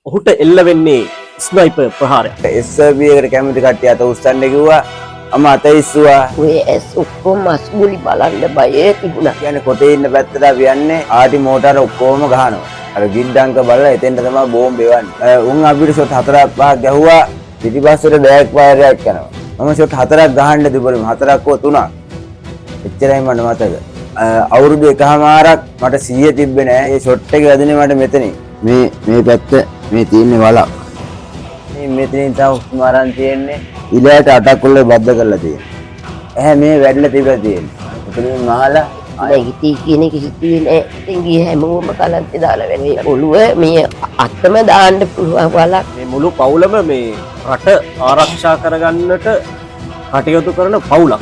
ඔහුට එල්ල වෙන්නේ ස්නයිපර් ප්‍රහාරයක්. SRB එකට කැමති කට්ටිය අත උස්සන්න කිව්වා. අම අත ඉස්සුවා. ඔය ඇස් ඔක්කොම මස්ගුලි බලන්න බයේ තිබුණා. කියන්නේ කොටේ ඉන්න පැත්තට අපි යන්නේ ආටි මෝටර ඔක්කොම ගහනවා. අර ගින්ඩංක බලලා එතෙන්ට තමයි බෝම්බ එවන්නේ. උන් අපිට ෂොට් 4ක් 5ක් ගැහුවා. පිටිපස්සට බෑක් ෆයර් එකක් යනවා. මම ෂොට් 4ක් ගහන්න තිබුණේ 4ක් හෝ 3ක්. එච්චරයි මට මතක. අවුරුදු එකමාරක් මට 100 තිබ්බේ නෑ. ඒ ෂොට් එක වැදුනේ මට මෙතනින්. මේ පැත්ත මේ තියෙන්නේ වලක්. මේ මෙතනින් තව උස්මාරන් තියෙන්නේ. ඉලයට අටක් කොල්ල බද්ධ කරලා තියෙනවා. මේ වැඩිලා තිබලා තියෙන්නේ. උතුරින් මහලා නැගිටි කියන එක හිතුවේ නෑ. ඉතින් ගිය හැමෝම කලන්තේ දාලා වෙන්නේ. ඔළුව මේ අත්තම දාන්න පුළුවන් වලක්. මේ මුළු පවුලම මේ රට ආරක්ෂා කරගන්නට කටයුතු කරන පවුලක්.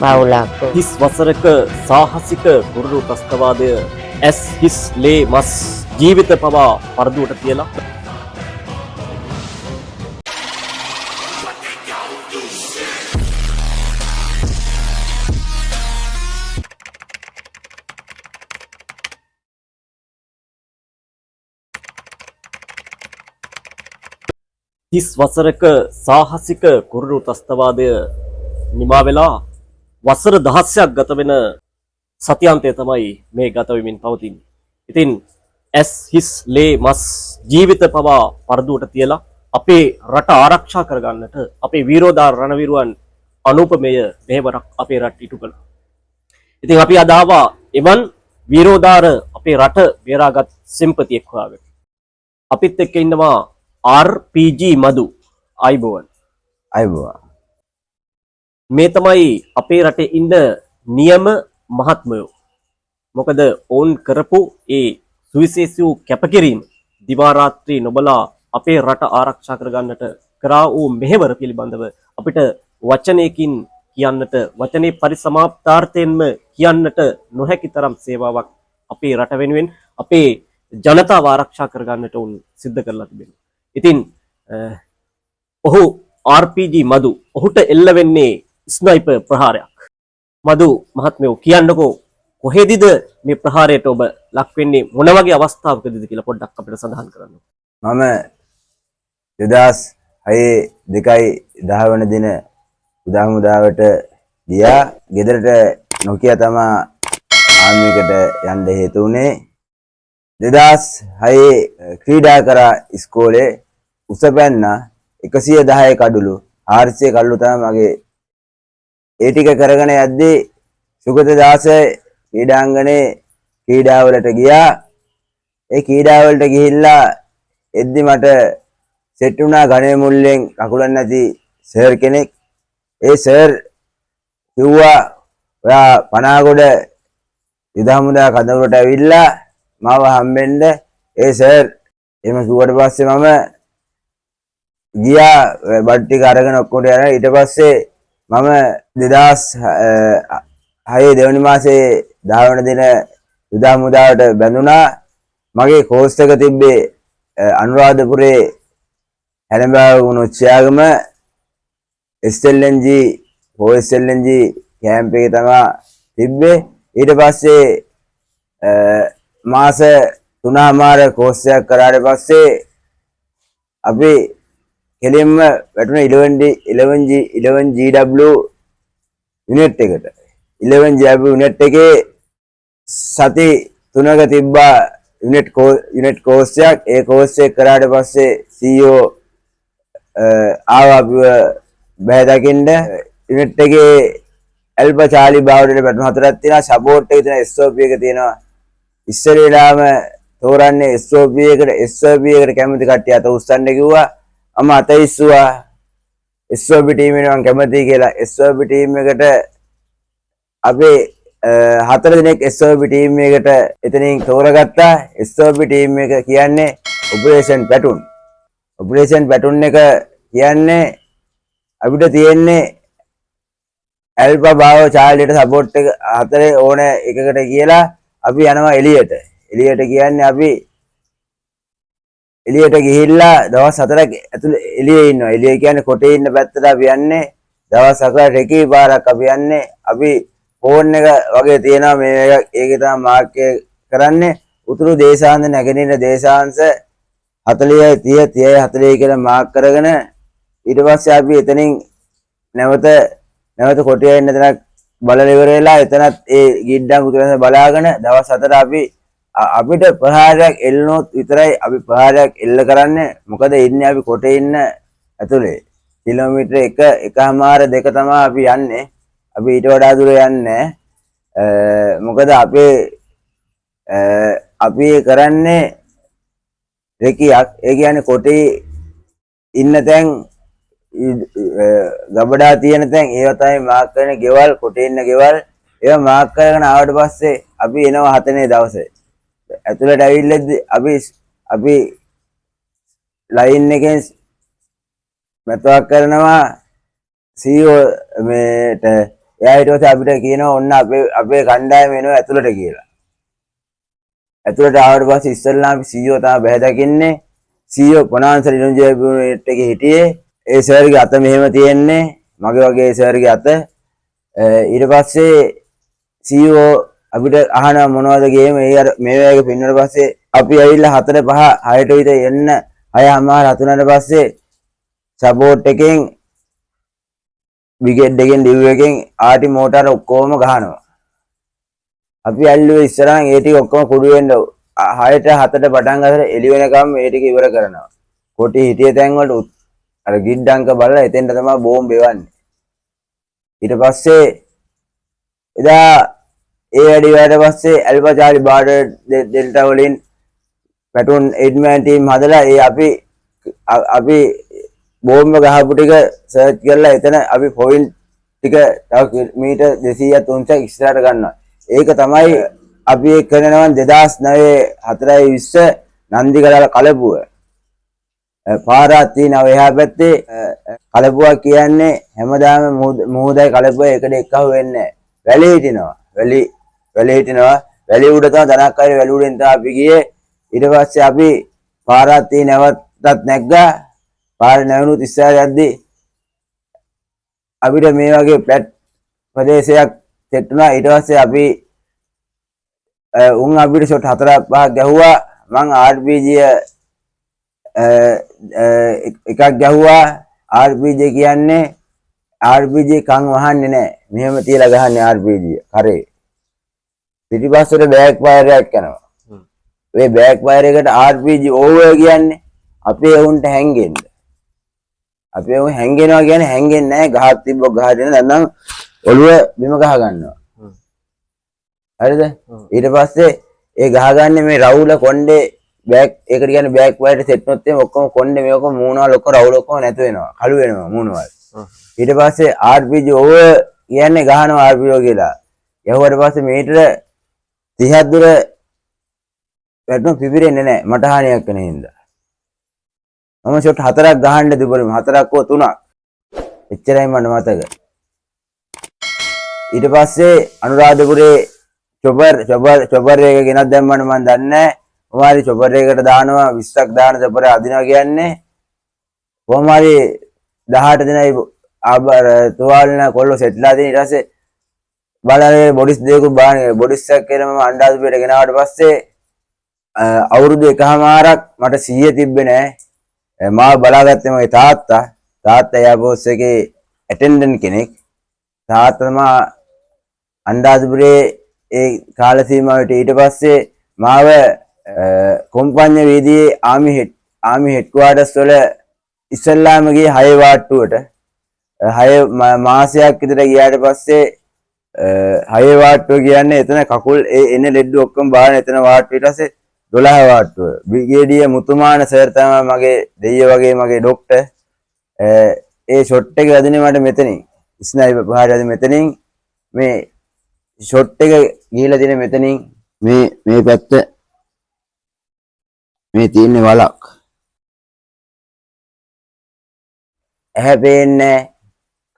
30 වසරක සාහසික කුරුළු ත්‍රස්තවාදය ඇස් හිස් ලේ මස් ජීවිත පවා පරදුවට තියලා වසරක සාහසික කුරුළු ත්‍රස්තවාදය නිමා වෙලා වසර දහස්යක් ගත වෙන සතියන්තය තමයි මේ ගත වෙමින් පවතින්නේ. ඉතින් ඇස් හිස් ලේ මස් ජීවිත පවා පරදුවට තියලා අපේ රට ආරක්ෂා කරගන්නට අපේ වීරෝදාර රණවිරුවන් අනුපමේය මෙහෙවරක් අපේ රට ඉටු කළා. ඉතින් අපි අද ආවා එවන් වීරෝදාර අපේ රට බේරාගත් සිම්පතියෙක් හොයාගෙන. අපිත් එක්ක ඉන්නවා RPG මදු. අයිබෝවන්. මේ තමයි අපේ රටේ ඉන්න නියම මහත්මයෝ. මොකද ඔවුන් කරපු ඒ සුවිශේෂී වූ කැපකිරීම දිවා රාත්‍රී නොබලා අපේ රට ආරක්ෂා කරගන්නට කරා වූ මෙහෙවර පිළිබඳව අපිට වචනයකින් කියන්නට වචනේ පරිසමාප්තාර්ථයෙන්ම කියන්නට නොහැකි තරම් සේවාවක් අපේ රට වෙනුවෙන් අපේ ජනතාව ආරක්ෂා කරගන්නට උන් සිද්ධ කරලා තිබෙනවා. ඉතින් ඔහු RPG මදු. ඔහුට එල්ල වෙන්නේ ස්නයිපර් ප්‍රහාරයක්. මදු මහත්මයෝ කියන්නකෝ කොහෙදිද මේ ප්‍රහාරයට ඔබ ලක් වෙන්නේ මොන වගේ අවස්ථාවකදීද කියලා පොඩ්ඩක් අපිට සඳහන් කරන්න. මම 2006 2 වෙනි දින උදා මුදාවට ගියා. ගෙදරට නොකිය තමා ආර්මියකට යන්න හේතු වුණේ. 2006 ක්‍රීඩා කරා ඉස්කෝලේ උසපැන්න 110 කඩලු 400 කඩලු තමයි මගේ. ඒ ටික කරගෙන යද්දී සුගත දාස ක්‍රීඩාංගනේ ක්‍රීඩාවලට ගියා. ඒ ක්‍රීඩාවලට ගිහිල්ලා එද්දි මට සෙට් වුණා ගණේ මුල්ලෙන් කකුලක් නැති සර් කෙනෙක්. ඒ සර් කිව්වා ඔයා පනාගොඩ යුදහමුදා කඳවුරට ඇවිල්ලා මාව හම්බෙන්න. ඒ සර් එහෙම කිව්වට පස්සේ මම ගියා බඩ් ටික අරගෙන ඔක්කොට යනවා. ඊට පස්සේ මම 2006 දෙවනි මාසේ 10 වෙනි දින යුදා මුදාවට බැඳුණා. මගේ කෝස් එක තිබ්බේ අනුරාධපුරේ හැලඹාව උනොච්චයාගම SLNG OSLNG කැම්ප් එකේ තමයි තිබ්බේ. ඊට පස්සේ මාස 3මාර කෝස් එකක් කරාට පස්සේ අපි කෙලින්ම වැටුණ 11GW යුනිට් එකට. 11GW යුනිට් එකේ සති 3ක තිබ්බා යුනිට් කෝස් එකක්. ඒ කෝස් එක කරාට පස්සේ CEO ආවා අපිව බෑ දකින්න. යුනිට් එකේ ඇල්ෆා චාලි බාවඩට පැටුම් 4ක් තියෙනවා. සපෝට් එක තියෙනවා. SOP එක තියෙනවා. ඉස්සර වෙලාම තෝරන්නේ SOP එකට කැමති කට්ටිය අත උස්සන්න කිව්වා. අම අත ඉස්සුවා. SOP ටීම් එක මම කැමතියි කියලා. SOP ටීම් එකට අපේ 4 දිනක් SOP ටීම් එකට එතනින් තෝරගත්තා. SOP ටීම් එක කියන්නේ ඔපරේෂන් පැටුන්. ඔපරේෂන් පැටුන් එක කියන්නේ අපිට තියෙන්නේ ඇල්ෆා බාව චාර්ලියට සපෝට් එක 4 ඕන එකකට කියලා අපි යනවා එළියට. එළියට කියන්නේ අපි එළියට ගිහිල්ලා දවස් 4ක් ඇතුළේ එළියේ ඉන්නවා. එළිය කියන්නේ කොටේ ඉන්න පැත්තට අපි යන්නේ. දවස් 4ක් රෙකී පාරක් අපි යන්නේ. අපි ෆෝන් එක වගේ තියෙනවා මේ ඒකේ තමයි මාර්ක් කරන්නේ. උතුරු දේශාංශ නැගෙනහිර දේශාංශ 40 30 30 40 කියලා මාක් කරගෙන ඊට පස්සේ අපි එතනින් නැවත කොටියේ ඉන්න තැනක් බලලා ඉවර වෙලා එතනත් ඒ ගිඩ්ඩන් උතුරෙන් බලාගෙන දවස් 4 අපිට ප්‍රහාරයක් එල්ලනොත් විතරයි අපි ප්‍රහාරයක් එල්ල කරන්නේ. මොකද ඉන්නේ අපි කොටේ ඉන්න ඇතුලේ කිලෝමීටර 1.5 2 තමයි අපි යන්නේ. අපි ඊට වඩා දුර යන්නේ මොකද අපි කරන්නේ රෙකියක්. ඒ කියන්නේ කොටේ ඉන්න තැන් ගබඩා තියෙන තැන් ඒවා තමයි මාක් කරන ගෙවල්, කොටේ ඉන්න ගෙවල් ඒවා මාක් කරගෙන ආවට පස්සේ අපි එනවා 7 වෙනි දවසේ. ඇතුළට ඇවිල්ලාදී අපි ලයින් එකෙන් මෙතවක් කරනවා CEO මේට. එයා ඊට පස්සේ අපිට කියනවා ඔන්න අපේ කණ්ඩායම එනවා ඇතුළට කියලා. ඇතුළට ආවට පස්සේ ඉස්සෙල්ලාම CEO තමයි බහැ දකින්නේ. CEO පොනාන්සර් යුනිවර්සිටි එකේ හිටියේ. ඒ සර්ගේ අත මෙහෙම තියෙන්නේ මගේ වගේ සර්ගේ අත. ඊට පස්සේ CEO අපිට අහනවා මොනවද ගේම මේ වගේ පින්නට පස්සේ අපි ඇවිල්ලා 4 5 6ට විතර එන්න 6:00 7 පස්සේ සපෝට් එකෙන් බ්‍රිගේඩ් එකෙන් ඩිව් එකෙන් ආටි මෝටර ඔක්කොම ගහනවා. අපි ඇල්ලුවේ ඉස්සරහන් ඒ ටික ඔක්කොම කුඩු වෙන්න 6ට 7ට පටන් ගන්නකොට එළි වෙනකම් මේ ටික ඉවර කරනවා. කොටි හිටිය තැන් වලට අර ගිඩ්ඩංක බලලා එතෙන්ට තමයි බෝම්බ එවන්නේ. ඊට පස්සේ එදා ඒ වැඩි වලට පස්සේ ඇල්ෆා චාලි බාඩර් ඩෙල්ටා වලින් පැටුන් 8 man team හදලා ඒ අපි බෝම්බ ගහපු ටික සර්ච් කරලා එතන අපි පොයින්ට් ටික තව මීටර් 200ක් 300ක් ඉස්සරහට ගන්නවා. ඒක තමයි අපි ඒ කරනවා 2009 4/20 නන්දිගල කලපුව. පාරක් තියෙනවා එහා පැත්තේ. කලපුවක් කියන්නේ හැමදාම මුහුදයි කලපුවයි එකට එක්කව වෙන්නේ නැහැ. වැලි හිටිනවා. වැලි උඩ තමයි ධනක් අය වැලි උඩෙන් තමයි අපි ගියේ. ඊට පස්සේ අපි පාරක් තියෙන නැවතත් නැග්ගා. පාර නැවුණුත් ඉස්සරහ යද්දි අපිට මේ වගේ ෆ්ලැට් ප්‍රදේශයක් සෙට් වුණා. ඊට පස්සේ අපි අපිට ෂොට් 4 5ක් ගැහුවා. මං RPG එකක් ගැහුවා. RPG කියන්නේ RPG කන් වහන්නේ නැහැ. මෙහෙම තියලා ගහන්නේ RPG කරේ. පිටිපස්සට බෑක් ෆයර් එකක් යනවා. ඒ බෑක් ෆයර් එකට RPG ඕවර් කියන්නේ අපේ උන්ට හැංගෙන්න. අපේ උන් හැංගෙනවා කියන්නේ හැංගෙන්නේ නැහැ. ගහක් තිබ්බොත් ගහ දෙන නැත්නම් ඔළුව බිම ගහ ගන්නවා. හරිද? ඊට පස්සේ ඒ ගහගන්නේ මේ රවුල කොණ්ඩේ බෑක් ඒකට කියන්නේ බෑක් වයරට සෙට් නොත් එම ඔක්කොම කොණ්ඩේ මේ ඔක්කොම මූණවල ඔක්කොම රවුල ඔක්කොම නැතු වෙනවා. කළු වෙනවා මූණවල. ඊට පස්සේ RPG ඕවර් කියන්නේ ගහනවා RPG කියලා. යහුවට පස්සේ මීටර 30ක් දුර වැටුණු පිපිරෙන්නේ නැහැ. මට හානියක් වෙන හින්දා. මම ෂොට් 4ක් ගහන්න තිබුණේ 4ක් හෝ 3ක්. එච්චරයි මට මතක. ඊට පස්සේ අනුරාධපුරේ චොපර් එක ගෙනත් දැම්මම මම දන්නේ නැහැ. කොහොම හරි චොපර් එකකට දානවා 20ක් දාන චොපර් අදිනවා කියන්නේ කොහොම හරි 18 දිනයි තුවාලන කොල්ල සෙට්ලා දෙන ඊට පස්සේ බලන්නේ බොඩිස් දෙකක් බාන්නේ බොඩිස් එකක් කියලා මම අණ්ඩාදුපිට ගෙනාවට පස්සේ අවුරුදු එකමාරක් මට 100 තිබ්බේ නැහැ. මාව බලාගත්තේ මගේ තාත්තා එයාර්ෆෝස් එකේ ඇටෙන්ඩන්ට් කෙනෙක්. තාත්තා තමයි අණ්ඩාදුපිරේ ඒ කාල සීමාවට ඊට පස්සේ මාව කොම්පඤ්ඤ වීදියේ ආමි හෙඩ්ක්වාටර්ස් වල ඉස්සල්ලාම ගියේ 6 වාට්ටුවට 6 මාසයක් විතර ගියාට පස්සේ 6 වාට්ටුව කියන්නේ එතන කකුල් එන ලෙඩ ඔක්කොම බාන එතන වාට්ටුව ඊට පස්සේ 12 වාට්ටුව. බ්‍රිගේඩියර් මුතුමාන සර් තමයි මගේ දෙයිය වගේ මගේ ડોක්ටර්. ඒ ෂොට් එක වැදුනේ මට මෙතනින්. ස්නයිපර් පහර වැදුනේ මෙතනින්. මේ ෂොට් එක ගිහිලා තියෙන මෙතනින් මේ පැත්ත මේ තියෙන වලක්. ඇහැ පේන්නේ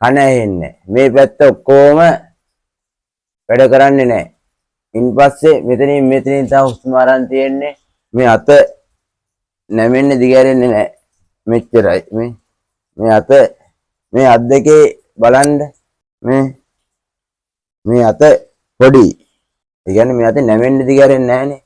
කන ඇහෙන්නේ. මේ පැත්ත ඔක්කොම වැඩ කරන්නේ නැහැ. ඉන්පස්සේ මෙතනින් තව හුස්ම අරන් තියෙන්නේ. මේ අත නැමෙන්නේ දිගහැරෙන්නේ නැහැ. මෙච්චරයි. මේ අත දෙකේ බලන්න මේ අත පොඩි. ඒ කියන්නේ මේ අත නැමෙන්නේ දිගහැරෙන්නේ නැහනේ.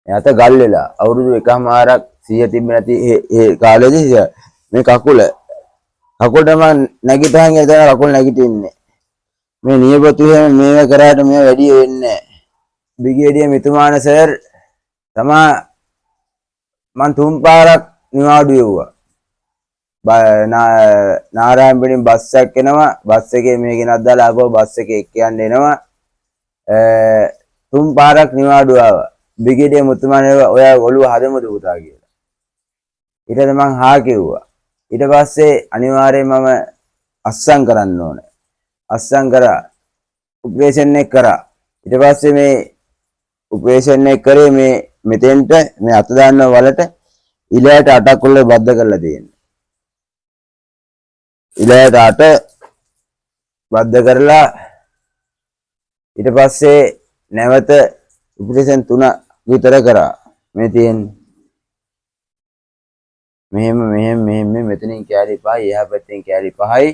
මේ අත ගල් වෙලා අවුරුදු 1මාරක් 100 තිබ්බ නැති ඒ කාලේදී මේ කකුලට මම නැගිටහන් එතන කකුල නැගිටින්නේ. මේ නියපොතු එහෙම මේව කරාට මේ වැඩි වෙන්නේ නැහැ. බ්‍රිගේඩියර් මිතුමාන සර් තමා මං 3 පාරක් නිවාඩු යවුවා. නාරායන්පිටින් බස් එකක් එනවා. බස් එකේ මේ ගෙනත් දාලා ආපහු බස් එකේ එක්ක යන්න එනවා. 3 පාරක් නිවාඩු ආවා. බ්‍රිගේඩියර් මුතුමාන ඔයා ඔළුව හදමුද පුතා කියලා. ඊට පස්සේ මං හා කිව්වා. ඊට පස්සේ අනිවාර්යයෙන් මම අස්සම් කරන්න ඕනේ. අස්සම් කරා. ඔපරේෂන් එක කරා. ඊට පස්සේ මේ ඔපරේෂන් එක කරේ මේ මෙතෙන්ට මේ අත දාන්න වලට ඉලයට 8ක් උල්ල බද්ධ කරලා තියෙනවා. ඉලයට 8 බද්ධ කරලා ඊට පස්සේ නැවත ඔපරේෂන් 3 විතර කරා. මේ තියෙන්නේ මෙහෙම මෙතනින් කැලි 5යි එහා පැත්තෙන් කැලි 5යි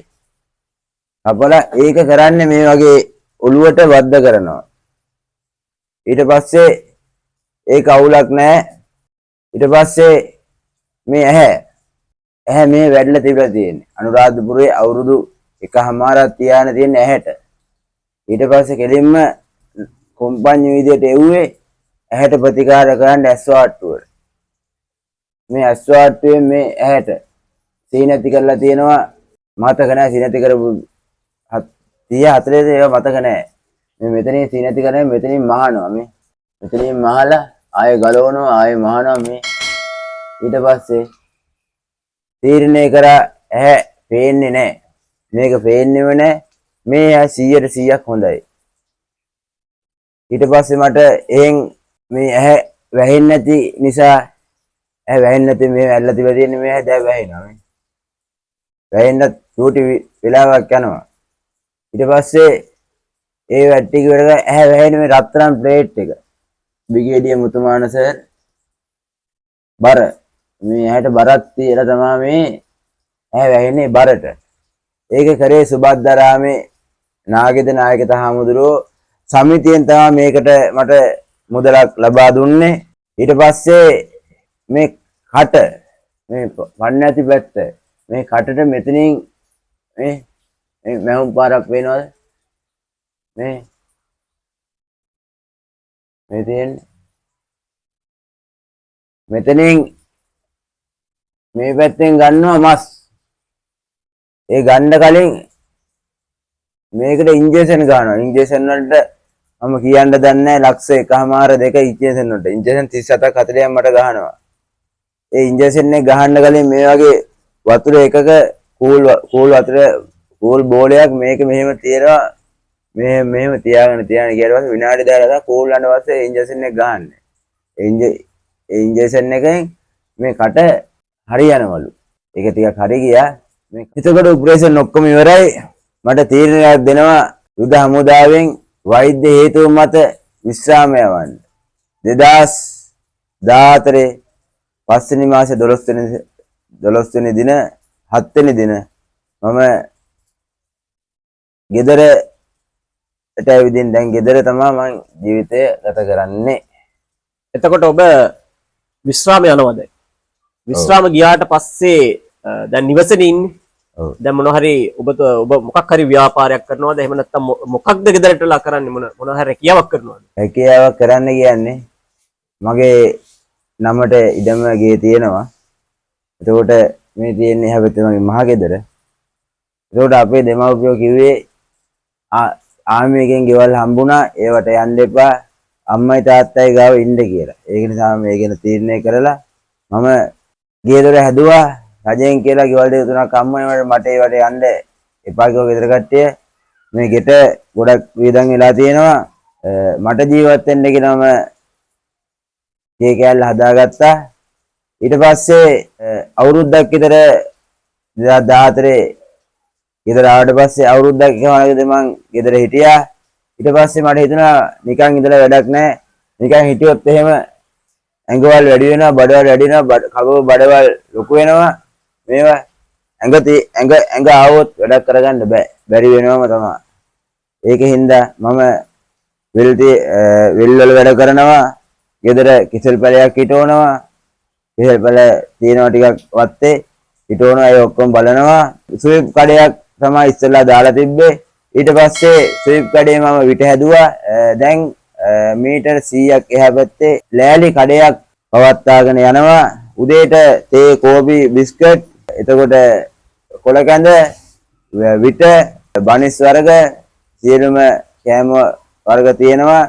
අපලා ඒක කරන්නේ මේ වගේ ඔළුවට බද්ධ කරනවා. ඊට පස්සේ ඒක අවුලක් නැහැ. ඊට පස්සේ මේ ඇහැ මේ වැඩිලා තිබිලා තියෙන්නේ. අනුරාධපුරයේ අවුරුදු 1මාරක් තියාන තියෙන ඇහැට. ඊට පස්සේ කෙලින්ම කොම්පඤ්ඤු විදියට එව්වේ ඇහැට ප්‍රතිකාර කරන්න ඇස්වාට්ටුවට. මේ ඇස්වාට්ටුවේ මේ ඇහැට සීනති කරලා තියෙනවා. මතක නැහැ සීනති කරපු 30 40 ඒවා මතක නැහැ. මේ මෙතනින් සීනති කරන්නේ මෙතනින් මහනවා මේ. මෙතනින් මහලා ආයෙ ගලවනවා ආයෙ මහනවා මේ. ඊට පස්සේ තීරණය කරා ඇහැ පේන්නේ නැහැ. මේක පේන්නේම නැහැ. මේ ඇහැ 100% හොඳයි. ඊට පස්සේ මට එහෙන් මේ ඇහැ වැහෙන්නේ නැති නිසා ඇහැ වැහෙන්නේ නැති මේ ඇල්ල තිබලා තියෙන මේ ඇහැ දැන් වැහෙනවා මේ. වැහෙන්න චූටි වෙලාවක් යනවා. ඊට පස්සේ ඒ වැට්ටික වල ඇහැ වැහෙන මේ රත්තරන් ප්ලේට් එක බ්‍රිගේඩියර් මුතුමාන සර් බර මේ ඇහැට බරක් තියලා තමයි මේ ඇහැ වැහෙන්නේ බරට. ඒක කරේ සුබද්දාරාමේ නාගේද නායක තහමුදුරෝ සමිතියෙන් තමයි මේකට මට මුදලක් ලබා දුන්නේ. ඊට පස්සේ මේ කට මේ වන්න ඇති පැත්ත මේ කටට මෙතනින් මේ මැහුම් පාරක් වෙනවද මේ තියෙන්නේ මෙතනින් මේ පැත්තෙන් ගන්නවා මස්. ඒ ගන්න කලින් මේකට ඉන්ජෙක්ෂන් ගන්නවා. ඉන්ජෙක්ෂන් වලට මම කියන්න දන්නේ නැහැ ලක්ෂ 1.5 ඉන්ජෙක්ෂන් වලට. ඉන්ජෙක්ෂන් 37ක් 40ක් මට ගහනවා. ඒ ඉන්ජෙක්ෂන් එක ගහන්න කලින් මේ වගේ වතුර එකක කූල් බෝලයක් මේක මෙහෙම තියනවා. මෙහෙම තියාගෙන ගියාට පස්සේ විනාඩි 10ක් දාලා කූල් වුණාට පස්සේ ඉන්ජෙක්ෂන් එක ගහන්නේ. ඒ ඉන්ජෙක්ෂන් එකෙන් මේ කට හරියනවලු. ඒක ටිකක් හරි ගියා. මේ එතකොට ඔපරේෂන් ඔක්කොම ඉවරයි. මට තීරණයක් දෙනවා යුද හමුදාවෙන් වෛද්‍ය හේතුව මත විශ්‍රාම යවන්න. 2014 5 මාසේ 12 වෙනි දින 7 වෙනි දින මම ගෙදරට ඇවිදින් දැන් ගෙදර තමයි මම ජීවිතය ගත කරන්නේ. එතකොට ඔබ විශ්‍රාම යනවද? විශ්‍රාම ගියාට පස්සේ දැන් නිවසේදී ඉන්නේ. ඔව්. දැන් මොන හරි ඔබ මොකක් හරි ව්‍යාපාරයක් කරනවද? එහෙම නැත්නම් මොකක්ද ගෙදරටලා කරන්නේ? මොන හරි රැකියාවක් කරනවද? රැකියාවක් කරන්න කියන්නේ මගේ නමට ඉඩම ගේ තියෙනවා. එතකොට මේ තියෙන්නේ හැබැයි මගේ මහ ගෙදර. එතකොට අපේ දෙමව්පියෝ කිව්වේ ආමියගෙන් ගෙවල් හම්බුණා ඒවට යන්න එපා අම්මයි තාත්තයි ගාව ඉන්න කියලා. ඒක නිසා මම මේ ගැන තීරණය කරලා මම ගෙදර හැදුවා. රජෙන් කියලා ගෙවල් දෙක තුනක් අම්මයි මට ඒවට යන්න එපා කිව්ව ගෙදර කට්ටිය. මේ ගෙට ගොඩක් වේදන් වෙලා තියෙනවා. මට ජීවත් වෙන්න කියලා මම ගේ කෑල්ල හදාගත්තා. ඊට පස්සේ අවුරුද්දක් විතර 2014 ගෙදර ආවට පස්සේ අවුරුද්දක් යනකදී මං ගෙදර හිටියා. ඊට පස්සේ මට හිතුණා නිකන් ඉඳලා වැඩක් නැහැ. නිකන් හිටියොත් එහෙම ඇඟවල් වැඩි වෙනවා, බඩවල් වැඩි වෙනවා, කබව බඩවල් ලොකු වෙනවා. මේවා ඇඟ ආවොත් වැඩක් කරගන්න බෑ. බැරි වෙනවම තමයි. ඒකින්ද මම වෙල් වල වැඩ කරනවා. ගෙදර කිසල් පැලයක් හිටවනවා. ඉහළපළ තියෙනවා ටිකක් වත්තේ හිටවන අය ඔක්කොම බලනවා ස්විප් කඩයක් තමයි ඉස්සෙල්ලා දාලා තිබ්බේ ඊට පස්සේ ස්විප් කඩේ මම විට හැදුවා දැන් මීටර් 100ක් එහා පැත්තේ ලෑලි කඩයක් පවත්වාගෙන යනවා උදේට තේ කෝපි බිස්කට් එතකොට කොළ කැඳ විට බනිස් වර්ග සියලුම කෑම වර්ග තියෙනවා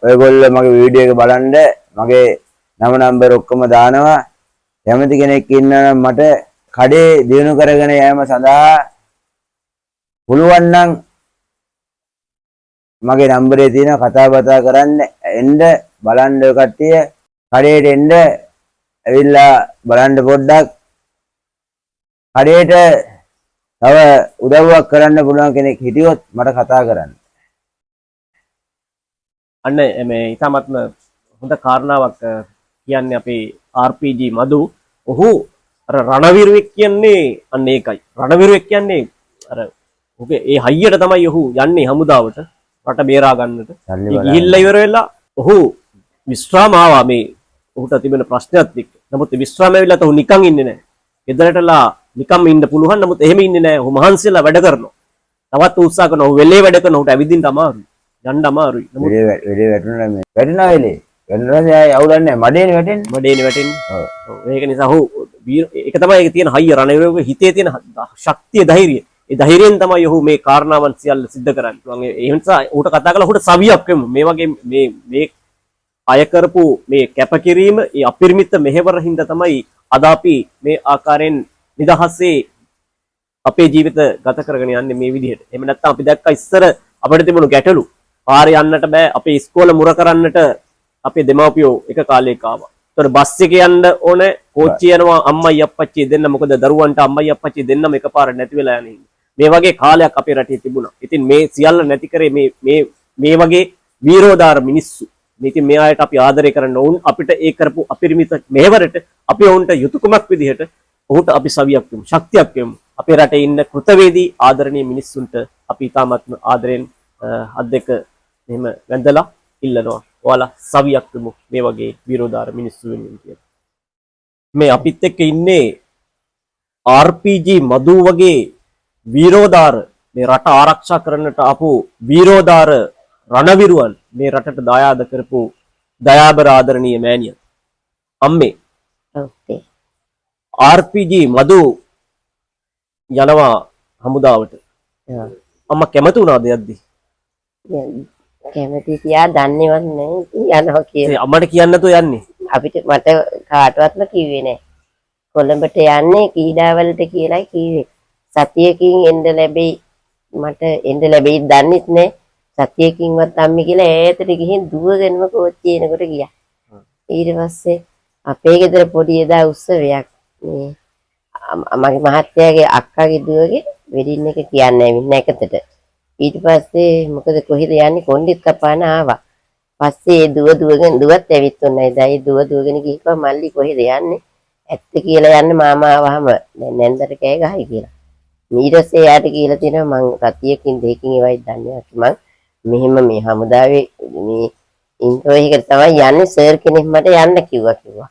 ඔයගොල්ලෝ මගේ වීඩියෝ එක බලන්න මගේ නම නම්බර් ඔක්කොම දානවා කැමති කෙනෙක් ඉන්නවා නම් මට කඩේ දිනු කරගෙන යෑම සඳහා පුළුවන් නම් මගේ නම්බරේ තියෙන කතා බතා කරන්න එන්න බලන්න කට්ටිය කඩේට එන්න ඇවිල්ලා බලන්න පොඩ්ඩක් කඩේට තව උදව්වක් කරන්න පුළුවන් කෙනෙක් හිටියොත් මට කතා කරන්න. අන්න මේ ඉතාමත්ම හොඳ කාරණාවක් කියන්නේ අපේ RPG මදු ඔහු අර රණවිරුවෙක් කියන්නේ අන්න ඒකයි. රණවිරුවෙක් කියන්නේ අර ඔහුගේ ඒ හයියට තමයි ඔහු යන්නේ හමුදාවට රට බේරා ගන්නට. ගිහිල්ලා ඉවර වෙලා ඔහු විශ්‍රාම ආවා මේ ඔහුට තිබෙන ප්‍රශ්නයත් එක්ක. නමුත් විශ්‍රාම වෙලාවට ඔහු නිකන් ඉන්නේ නැහැ. ගෙදරටලා නිකම් ඉන්න පුළුවන්. නමුත් එහෙම ඉන්නේ නැහැ. ඔහු මහන්සියලා වැඩ කරනවා. තවත් උත්සාහ කරනවා. ඔහු වෙලේ වැඩ කරනවා. ඔහුට ඇවිදින්න අමාරුයි. යන්න අමාරුයි. නමුත් වෙලේ වැටුණා මේ. වැටෙනවා වෙලේ. වැටෙනවා අවුලන්නේ මඩේනේ වැටෙන්නේ. මඩේනේ වැටෙන්නේ. ඔව්. ඒක නිසා ඔහු ඒක තමයි ඒක තියෙන හයිය රණවිරුවගේ හිතේ තියෙන ශක්තිය ධෛර්යය. ඒ ධෛර්යයෙන් තමයි ඔහු මේ කාරණාවන් සියල්ල සිද්ධ කරන්නේ. ඒ නිසා ඔහුට කතා කරලා ඔහුට සවියක් වෙමු. මේ වගේ මේ අය කරපු මේ කැපකිරීම ඒ අපිරිමිත මෙහෙවර හින්දා තමයි අද අපි මේ ආකාරයෙන් නිදහසේ අපේ ජීවිත ගත කරගෙන යන්නේ මේ විදිහට. එහෙම නැත්නම් අපි දැක්ක ඉස්සර අපිට තිබුණු ගැටලු පාරේ යන්නට බෑ. අපේ ඉස්කෝල මුර කරන්නට අපේ දෙමව්පියෝ එක කාලයක ආවා. ඒතර බස් එකේ යන්න ඕනේ කෝච්චිය යනවා අම්මයි අප්පච්චි දෙන්න මොකද දරුවන්ට අම්මයි අප්පච්චි දෙන්නම එකපාර නැති වෙලා යන හින්දා. මේ වගේ කාලයක් අපේ රටේ තිබුණා. ඉතින් මේ සියල්ල නැති කරේ මේ වගේ වීරෝදාර මිනිස්සු. ඉතින් මේ අයට අපි ආදරය කරන්න ඕන අපිට ඒ කරපු අපිරිමිත මෙහෙවරට අපි ඔවුන්ට යුතුයකමක් විදිහට ඔහුට අපි සවියක් වෙමු ශක්තියක් වෙමු. අපේ රටේ ඉන්න කෘතවේදී ආදරණීය මිනිස්සුන්ට අපි තාමත්ම ආදරෙන් අත් දෙක මෙහෙම වැඳලා ඉල්ලනවා. ඔයාලා සවියක් වෙමු මේ වගේ විරෝධාර මිනිස්සු වෙනුවෙන් කියලා. මේ අපිත් එක්ක ඉන්නේ RPG මදු වගේ විරෝධාර මේ රට ආරක්ෂා කරන්නට ආපු විරෝධාර රණවිරුවන් මේ රටට දායාද කරපු දයාබර ආදරණීය මෑණියන් අම්මේ ඔව් RPG මදු යනවා හමුදාවට අම්මා කැමති වුණාද යද්දි කැමති තියා දන්නේවත් නැහැ යනවා කියලා. අම්මට කියන්න නැතුව යන්නේ අපිට මට කාටවත්ම කිව්වේ නැහැ. කොළඹට යන්නේ කීඩාවලට කියලායි කිව්වේ. සතියකින් එන්න ලැබෙයි මට එන්න ලැබෙයි දන්නෙත් නැහැ. සතියකින්වත් අම්මි කියලා ඈතට ගිහින් දුවගෙනම කෝච්චිය එනකොට ගියා. ඊට පස්සේ අපේ ගෙදර පොඩි එදා උත්සවයක් මේ මගේ මහත්තයාගේ අක්කාගේ දුවගේ වෙඩින් එක කියන්නේ ඇවිල්ලා එකතට. ඊට පස්සේ මොකද කොහෙද යන්නේ කොණ්ඩෙත් කපාන ආවා. පස්සේ දුවගෙන දුවත් ඇවිත් උන්නයි. දැයි දුවගෙන ගිහපුවා මල්ලි කොහෙද යන්නේ? ඇත්ත කියලා යන්න මාමා ආවහම දැන් නැන්දට කෑ ගහයි කියලා. ඊට පස්සේ යාට කියලා තියෙනවා මං සතියකින් දෙකකින් ඒවයි දන්නේ නැහැ. මෙහෙම මේ හමුදාවේ මේ ඉන්ට්‍රෝ එකට තමයි යන්නේ සර් කෙනෙක් මට යන්න කිව්වා.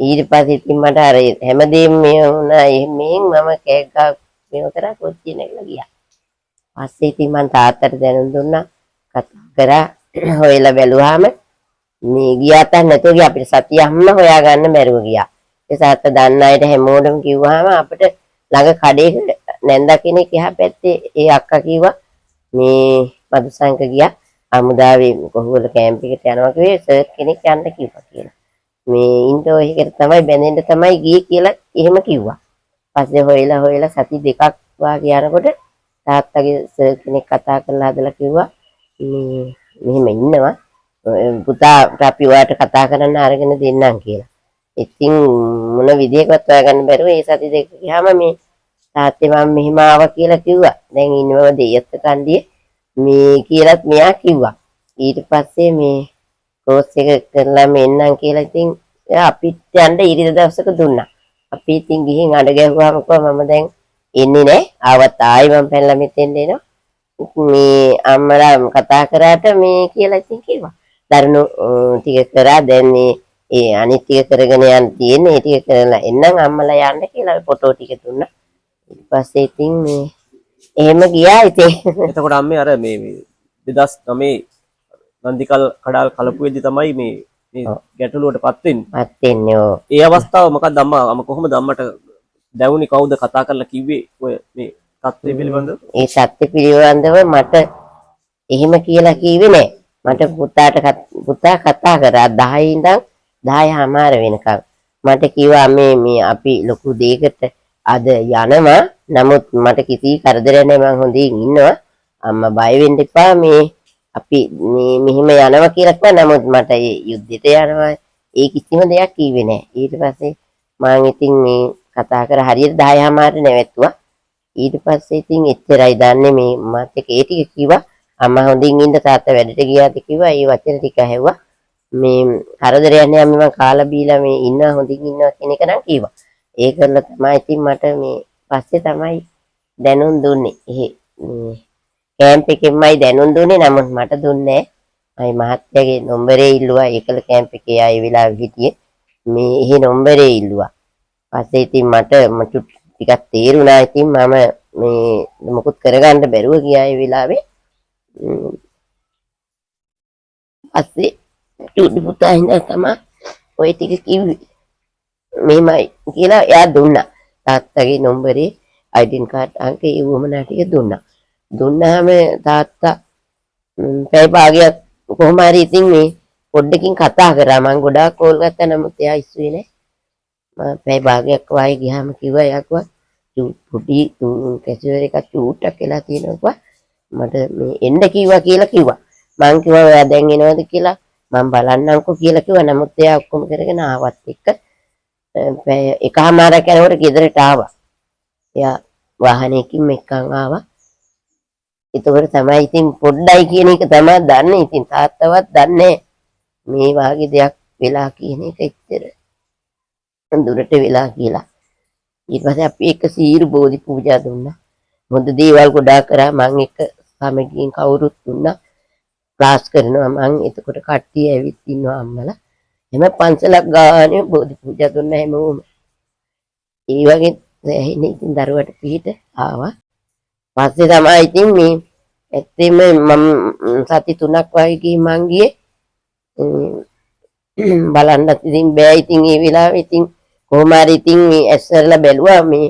ඊට පස්සේ ඉතින් මට අර හැමදේම මේ වුණා එහෙමෙන් මම කෑග්ග මේව කරා කොච්චි නැගලා ගියා. පස්සේ ඉතින් මං තාත්තට දැනුම් දුන්නා කතා කරා හොයලා බැලුවාම මේ ගියාට නැතුව ගියා අපිට සතියක්ම හොයාගන්න බැරුව ගියා. ඒ තාත්තා දන්න අයට හැමෝටම කිව්වහම අපිට ළඟ කඩේක නැන්දා කෙනෙක් එහා පැත්තේ ඒ අක්කා කිව්වා මේ මදුසංක ගියා හමුදාවේ කොහොමද කැම්ප් එකට යනවා කිව්වේ සර් කෙනෙක් යන්න කිව්වා කියලා. මේ ඉන්ටෝ එකට තමයි බැඳෙන්න තමයි ගියේ කියලා එහෙම කිව්වා. පස්සේ හොයලා සති දෙකක් වාගේ යනකොට තාත්තගේ සර් කෙනෙක් කතා කරලා හදලා කිව්වා මේ මෙහෙම ඉන්නවා පුතා අපි ඔයාලට කතා කරන්න අරගෙන දෙන්නම් කියලා. ඉතින් මොන විදියකවත් හොයාගන්න බැරුව ඒ සති දෙක ගියාම මේ තාත්තේ මම මෙහෙම ආවා කියලා කිව්වා. දැන් ඉන්නව දෙයත් කණ්ඩියේ මේ කියලාත් මෙයා කිව්වා. ඊට පස්සේ මේ කෝස් එක කරලා මෙන්නම් කියලා ඉතින් අපිත් යන්න ඉරිද දවසක දුන්නා. අපි ඉතින් ගිහින් අඬ ගැහුවාම කොහොම මම දැන් එන්නේ නැහැ. ආවත් ආයි මම පැනලා මෙතෙන් එනවා. මේ අම්මලා කතා කරාට මේ කියලා ඉතින් කිව්වා. දරුණු ටික කරා දැන් මේ ඒ අනිත් ටික කරගෙන යන්න තියෙන්නේ. ඒ ටික කරලා එන්නම් අම්මලා යන්න කියලා ෆොටෝ ටික දුන්නා. ඊට පස්සේ ඉතින් මේ එහෙම ගියා ඉතින්. එතකොට අම්මේ අර මේ 2009 නන්දිකල් කඩාල් කලපුවේදී තමයි මේ ගැටලුවටපත් වෙන්නේ. මත් වෙන්නේ ඔව්. ඒ අවස්ථාව මොකක්ද අම්මා කොහොමද අම්මට දැවුනේ කවුද කතා කරලා කිව්වේ ඔය මේ තත්ත්වය පිළිබඳව? ඒ සත්‍ය පිළිබඳව මට එහෙම කියලා කිව්වේ නෑ. මට පුතා කතා කරා 10 ඉඳන් 10:00 වෙනකම්. මට කිව්වා මේ අපි ලොකු දෙයකට අද යනවා. නමුත් මට කිසි කරදරයක් නෑ මං හොඳින් ඉන්නවා. අම්මා බය වෙන්න එපා මේ අපි මේ මෙහිම යනවා කියලා කිව්වා. නමුත් මට ඒ යුද්ධෙට යනවා ඒ කිසිම දෙයක් කිව්වේ නෑ. ඊට පස්සේ මං ඉතින් මේ කතා කර හරියට 10:00 නැවැත්තුවා. ඊට පස්සේ ඉතින් එච්චරයි දන්නේ මේ මාත් එක්ක ඒ ටික කිව්වා. අම්මා හොඳින් ඉන්න තාත්තා වැඩට ගියාද කිව්වා. ඒ වචන ටික ඇහුවා. මේ කරදරයක් නෑ අම්මේ මං කාලා බීලා මේ ඉන්නවා හොඳින් ඉන්නවා කියන එක නම් කිව්වා. ඒ කරලා තමයි ඉතින් මට මේ පස්සේ තමයි දැනුම් දුන්නේ. මේ කැම්ප් එකෙන්මයි දැනුම් දුන්නේ. නමුත් මට දුන්නේ නෑ. මයි මහත්තයාගේ නම්බරේ ඉල්ලුවා. ඒකල කැම්ප් එකේ ආයේ වෙලාවෙ හිටියේ. මේ එහෙ නම්බරේ ඉල්ලුවා. පස්සේ ඉතින් මට ටිකක් තේරුණා. ඉතින් මම මේ මොකුත් කරගන්න බැරුව ගියා ඒ වෙලාවේ. පස්සේ චුටි පුතා හින්දා තමයි ඔය ටික කිව්වේ. මෙහෙමයි කියලා එයා දුන්නා. තාත්තගේ නම්බරේ ID කාඩ් අංකය ඒ වුමනා ටික දුන්නා. දුන්නාම තාත්තා පැය භාගයක් කොහොම හරි ඉතින් මේ පොඩ්ඩකින් කතා කරා. මං ගොඩාක් කෝල් ගත්තා. නමුත් එයා ඉස්සුවේ නෑ. මම පැය භාගයක් වාගේ ගියාම කිව්වා එයා කිව්වා පොඩි කැසියර් එකක් චූට්ටක් වෙලා තියෙනවා. මට මේ එන්න කිව්වා කියලා කිව්වා. මං කිව්වා ඔයා දැන් එනවද කියලා මම බලන්නම්කෝ කියලා කිව්වා. නමුත් එයා ඔක්කොම කරගෙන ආවත් එක්ක පැය එකමාරක් යනකොට ගෙදරට ආවා. එයා වාහනයකින් එක්කන් ආවා. ඒතකොට තමයි ඉතින් පොඩ්ඩයි කියන එක තමයි දන්නේ. ඉතින් තාත්තවත් දන්නේ මේ වාගේ දෙයක් වෙලා කියන එක ඉතින් දුරට වෙලා කියලා. ඊට පස්සේ අපි එක සීරු බෝධි පූජා දුන්නා. හොඳ දේවල් ගොඩාක් කරා. මං එක කමිටියෙන් කවුරුත් දුන්නා. ක්ලාස් කරනවා මං. එතකොට කට්ටිය ඇවිත් ඉන්නවා අම්මලා. එම පන්සලක් ගානේ බෝධි පූජා දුන්නා හැමෝම. ඒ වගේ ඇහිනේ ඉතින් දරුවට පිට ආවා. පස්සේ තමයි ඉතින් මේ ඇත්තෙම මම සති 3ක් වගේ මං ගියේ. බලන්න ඉතින් බෑ. ඉතින් ඒ වෙලාවේ ඉතින් කොහොම හරි ඉතින් මේ ඇස්සරලා බැලුවා. මේ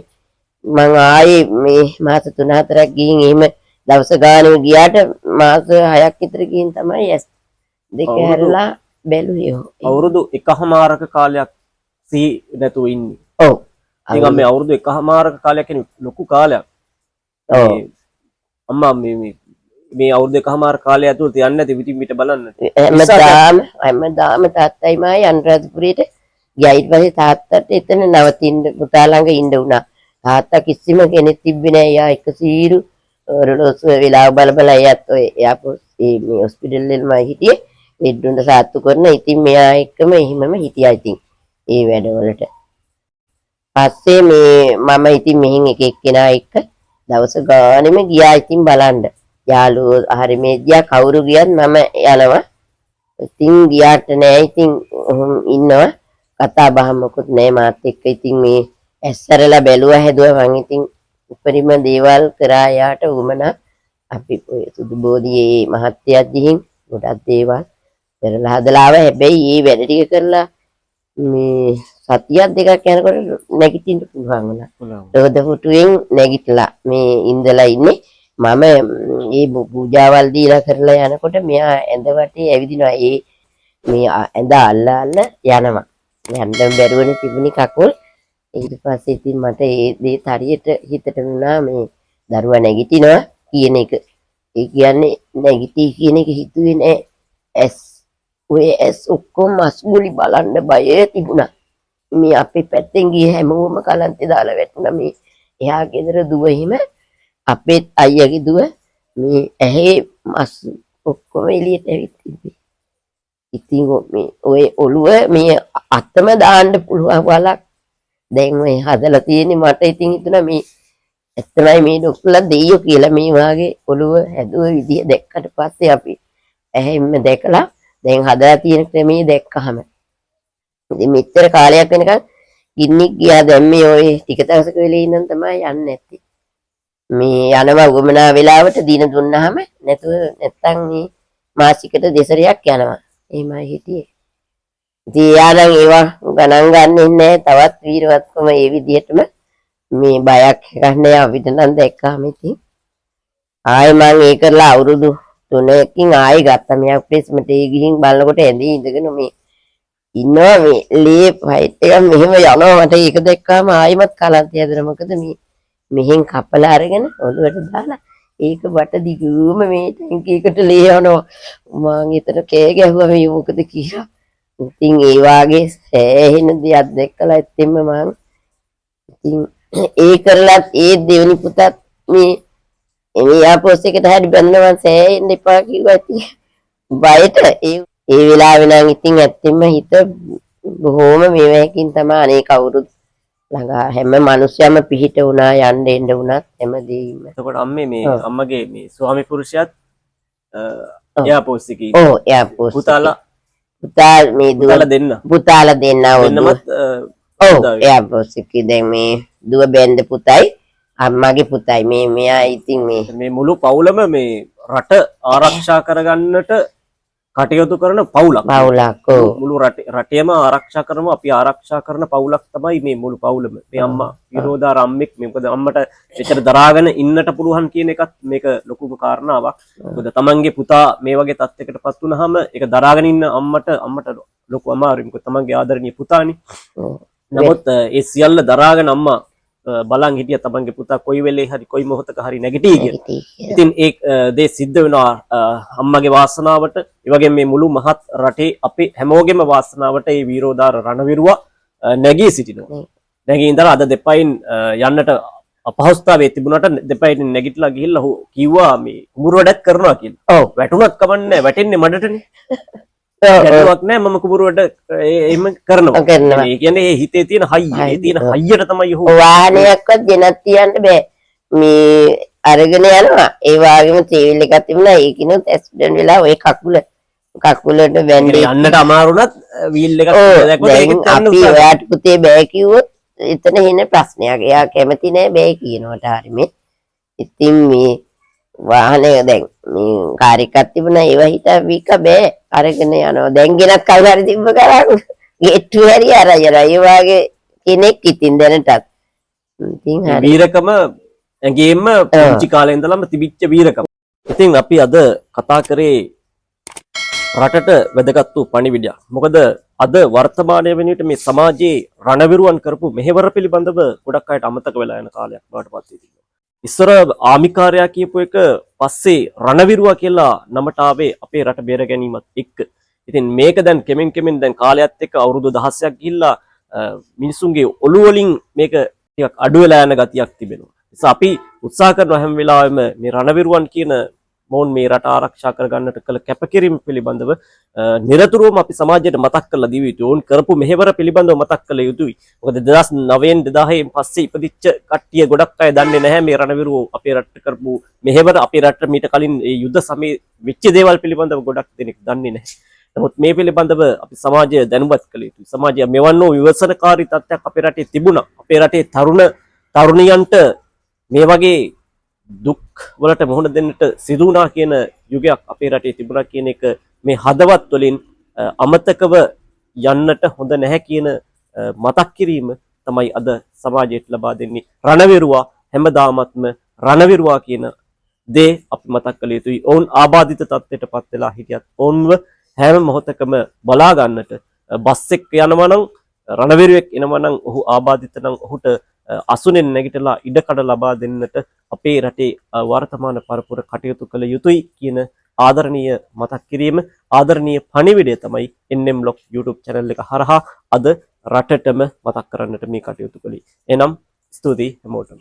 මං ආයේ මේ මාස 3-4ක් ගිහින් එහෙම දවස් ගානෙම ගියාට මාස 6ක් විතර ගිහින් තමයි ඇස් දෙක හැරලා බැලුවේ. අවුරුදු 1කමාරක කාලයක් සිහි නැතුව ඉන්නේ. ඔව්. ඉතින් මේ අවුරුදු 1කමාරක කාලයක් කියන්නේ ලොකු කාලයක්. ඔව්. අම්මා මේ අවුරුදු 1කමාරක කාලය ඇතුළත යන්නේ නැති පිටින් පිට බලන්න. හැමදාම තාත්තයි මායි අනුරාධපුරයට ගියා. ඊට පස්සේ තාත්තට එතන නවතින්න පුතා ළඟ ඉන්න උනා. තාත්තා කිසිම කෙනෙක් තිබ්බේ නෑ. එයා එක සීරු රොලොස් වෙලාව බල එයාත් ඔය එයාපෝට් මේ හොස්පිටල් වලම හිටියේ. බෙඩ් සාත්තු කරන. ඉතින් මෙයා එක්කම එහෙමම හිටියා ඉතින් ඒ වැඩවලට. පස්සේ මේ මම ඉතින් මෙහෙන් එක එක්කෙනා එක්ක දවස් ගානෙම ගියා ඉතින් බලන්න. යාළුවෝ හරි මේ ගියා කවුරු ගියත් මම යනවා. ඉතින් ගියාට නෑ ඉතින් ඉන්නවා. කතා බහ මොකුත් නෑ මාත් එක්ක. ඉතින් මේ ඇස්සරලා බැලුවා හැදුවා මං. ඉතින් උපරිම දේවල් කරා යාට උමනා. අපි ඔය සුදු බෝධියේ මහත්යත් ගිහින් ගොඩක් දේවල් කරලා හදලා ආවා. හැබැයි මේ වැඩ ටික කරලා මේ සතියක් දෙකක් යනකොට නැගිටින්න පුළුවන් වුණා. රෝද පුටුවෙන් නැගිටලා මේ ඉඳලා ඉන්නේ. මම මේ පූජාවල් දීලා කරලා යනකොට මෙයා ඇඳ වටේ ඇවිදිනවා. මේ ඇඳ අල්ල යනවා. යන්න බැරුවනේ තිබුණි කකුල්. ඊට පස්සේ ඉතින් මට ඒ දේ හරියට හිතට වුණා මේ දරුවා නැගිටිනවා කියන එක. ඒ කියන්නේ නැගිටි කියන එක හිතුවේ නෑ. ඔය ඔක්කොම අස්ගුලි බලන්න බය තිබුණා. මේ අපේ පැත්තෙන් ගිය හැමෝම කලන්තේ දාලා වැටුණා. මේ එහා ගෙදර දුව එහෙම අපේ අයියාගේ දුව මේ ඇහි මස් ඔක්කොම එළියට ඇවිත් තිබ්බේ. ඉතින් මේ ඔය ඔළුව මේ අතම දාන්න පුළුවන් වලක් දැන් ඔය හදලා තියෙන්නේ. මට ඉතින් හිතුණා මේ ඇත්තමයි මේ ඩොක්ටර්ලා දෙයියෝ කියලා මේ වාගේ ඔළුව හැදුව විදිය දැක්කට පස්සේ අපි ඇහෙන්න දැකලා දැන් හදලා තියෙන ක්‍රමයේ දැක්කහම ඉතින් මෙච්චර කාලයක් වෙනකන් ගින්නික් ගියා දැන් මේ ඔය ටික දවසක වෙලේ ඉඳන් තමයි යන්නේ නැත්තේ. මේ යනවා උගමනා වෙලාවට දින දුන්නාම නැතුව නැත්තම් මේ මාසිකට දෙසරයක් යනවා. එහෙමයි හිටියේ. ඉතින් යානම් ඒවා ගණන් ගන්නෙ නැහැ. තවත් වීරවත්කම ඒ විදිහටම මේ බයක් ගන්න අපිට නම් දැක්කාම ඉතින් ආයෙ මං ඒ කරලා අවුරුදු 3කින් ආයෙ ගත්තා. මේ ප්ලේස්මන්ට් ඒ ගිහින් බලනකොට ඇඳී ඉඳගෙන මේ ඉන්නවා මේ ලේ ෆයිට් එක මෙහෙම යනවා. මට ඒක දැක්කාම ආයෙමත් කලන්තය හැදෙනවා. මොකද මේ මෙහෙන් කපලා අරගෙන ඔළුවට දාලා ඒක බට දිගුම මේ ටැංකියකට ලේ යනවා. මං එතන කෑ ගැහුවා මේ මොකද කියලා. ඉතින් ඒ වාගේ සෑහෙන දෙයක් දැක්කලා ඇත්තෙම මං ඉතින් ඒ කරලත් ඒ දෙවෙනි පුතත් මේ එයාපෝස් එකට හරි බැලනවා සෑහෙන්න එපා කිව්වා. ඉතින් බයට ඒ වෙලාවේ නම් ඉතින් ඇත්තෙම හිත බොහොම මේවැකින් තමයි අනේ කවුරුත් ළඟා හැම මිනිස්සයම පිහිට වුණා යන්න එන්න වුණත් හැමදේම. එතකොට අම්මේ මේ අම්මගේ මේ ස්වාමි පුරුෂයාත් එයාපෝස් එකේ ඔව් එයාපෝස් පුතාලා මේ පුතාලා දෙන්න වෙනමත් ඔව් එයාපෝස් එකේ දැන් මේ දුව බෙන්ද පුතයි අම්මගේ පුතයි මේ මෙයා ඉතින් මේ මුළු පවුලම මේ රට ආරක්ෂා කරගන්නට කටයුතු කරන පවුලක්. මුළු රටේම ආරක්ෂා කරමු අපි ආරක්ෂා කරන පවුලක් තමයි මේ මුළු පවුලම. මේ අම්මා විරෝධාර අම්මෙක්. මොකද අම්මට එච්චර දරාගෙන ඉන්නට පුළුවන් කියන එකත් මේක ලොකුම කාරණාවක්. මොකද තමන්ගේ පුතා මේ වගේ තත්යකටපත් වුනහම ඒක දරාගෙන ඉන්න අම්මට ලොකු අමාරුයි. මොකද තමන්ගේ ආදරණීය පුතානේ. නමුත් ඒ සියල්ල දරාගෙන අම්මා බලන් හිටිය තමන්ගේ පුතා කොයි වෙලේ හරි කොයි මොහොතක හරි නැගිටී කියලා. ඉතින් ඒ දේ සිද්ධ වෙනවා අම්මගේ වාසනාවට. ඒ වගේම මේ මුළු මහත් රටේ අපේ හැමෝගෙම වාසනාවට මේ වීරෝදාර රණවිරුවා නැගී සිටිනවා. නැගී ඉඳලා අද දෙපයින් යන්නට අපහසුතාවයේ තිබුණාට දෙපයින් නැගිටලා ගිහිල්ලා කිව්වා මේ කුඹුර වැඩක් කරනවා කියලා. ඔව් වැටුණත් කමන්නේ වැටෙන්නේ මඩටනේ. ගැටලුවක් නෑ මම කුඹුර වැඩ එහෙම කරනවා. ඒ කියන්නේ ඒ හිතේ තියෙන හයිය. ඒ තියෙන හයියට තමයි ඔහු වාහනයක්වත් ගෙනත් තියන්න බෑ. මේ අරගෙන යනවා. ඒ වගේම තේවිල් එකක් තිබුණා. ඒකිනුත් ඇක්සිඩන්ට් වෙලා ඔය කකුලට බැඳේ යන්නට අමාරුණත් වීල් එකක් දැක්කොත් ඒක අපි ඔයාට පුතේ බෑ කිව්වොත් එතන එන ප්‍රශ්නයක්. එයා කැමති නෑ බෑ කියනවට හරිනේ. ඉතින් මේ වාහනේ දැන් මේ කාර් එකක් තිබුණා ඒව හිතා වික බෑ අරගෙන යනවා. දැන් ගෙනත් කවුරු හරි තිබ්බ කරා ගේට්ටු හරි අරගෙන ඒ වාගේ කෙනෙක් ඉතින් දැනටත් ඉතින් හරි වීරකම ඇඟේම පුංචි කාලේ ඉඳලම තිබිච්ච වීරකම. ඉතින් අපි අද කතා කරේ රටට වැදගත් වූ පණිවිඩයක්. මොකද අද වර්තමානයේ වෙනුවට මේ සමාජයේ රණවිරුවන් කරපු මෙහෙවර පිළිබඳව ගොඩක් අයට අමතක වෙලා යන කාලයක් බවට පත් වෙනවා. ඉස්සර ආමිකාරයා කියපු එක පස්සේ රණවිරුවා කියලා නමට ආවේ අපේ රට බේර ගැනීමත් එක්ක. ඉතින් මේක දැන් කෙමෙන් දැන් කාලයත් එක්ක අවුරුදු 16ක් ගිහිල්ලා මිනිසුන්ගේ ඔළුව වලින් මේක ටිකක් අඩු වෙලා යන ගතියක් තිබෙනවා. නිසා අපි උත්සාහ කරන හැම වෙලාවෙම මේ රණවිරුවන් කියන මොවුන් මේ රට ආරක්ෂා කරගන්නට කළ කැපකිරීම පිළිබඳව නිරතුරුවම අපි සමාජයට මතක් කරලා දිය යුතුයි. ඔවුන් කරපු මෙහෙවර පිළිබඳව මතක් කළ යුතුයි. මොකද 2009න් 2010න් පස්සේ ඉපදිච්ච කට්ටිය ගොඩක් අය දන්නේ නැහැ මේ රණවිරුවෝ අපේ රටට කරපු මෙහෙවර. අපේ රටට මීට කලින් ඒ යුද්ධ සමයේ වෙච්ච දේවල් පිළිබඳව ගොඩක් දෙනෙක් දන්නේ නැහැ. නමුත් මේ පිළිබඳව අපි සමාජය දැනුවත් කළ යුතුයි. සමාජය මෙවන් වූ විවසනකාරී තත්ත්වයක් අපේ රටේ තිබුණා. අපේ රටේ තරුණියන්ට මේ වගේ දුක් වලට මුහුණ දෙන්නට සිදු වුණා කියන යුගයක් අපේ රටේ තිබුණා කියන එක මේ හදවත් වලින් අමතකව යන්නට හොඳ නැහැ කියන මතක් කිරීම තමයි අද සමාජයට ලබා දෙන්නේ. රණවිරුවා හැමදාමත්ම රණවිරුවා කියන දේ අපි මතක් කළ යුතුයි. ඔවුන් ආබාධිත තත්ත්වයට පත් වෙලා හිටියත් ඔවුන්ව හැම මොහොතකම බලා ගන්නට බස් එක්ක යනවා නම් රණවිරුවෙක් එනවා නම් ඔහු ආබාධිත නම් ඔහුට අසුනෙන් නැගිටලා ඉඩකඩ ලබා දෙන්නට අපේ රටේ වර්තමාන පරපුර කටයුතු කළ යුතුයි කියන ආදරණීය මතක් කිරීම ආදරණීය පණිවිඩය තමයි NM Vlog YouTube channel එක හරහා අද රටටම මතක් කරන්නට මේ කටයුතු කළේ. එනම් ස්තුතියි හැමෝටම.